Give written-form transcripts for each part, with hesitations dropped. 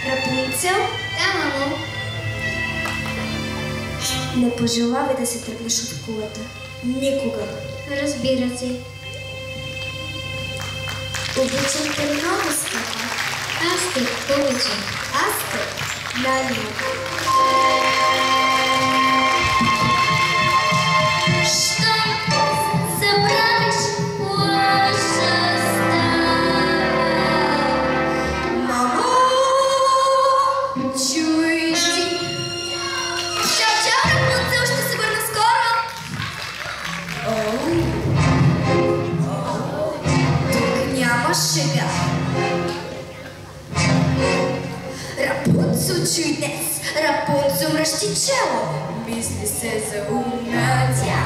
Рапунцел? Да, мамо. Не пожелавай да се тръгнеш от кулата. Никога. Разбира се. Обичам те много, скъпа. Аз те обичам. Аз те. Нали? Щом забравиш лъжата. Мамо! Чуй ти! Чао, Рапунцел, ще се върна скоро. Тук няма шега. Рапунцел, чуй днес. Рапунцел, мръщи чело. Мисли се за умна тя.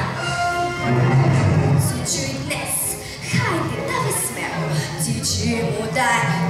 Рапунцел, чуй днес. Хайде, давай смело. Ти, че му дай.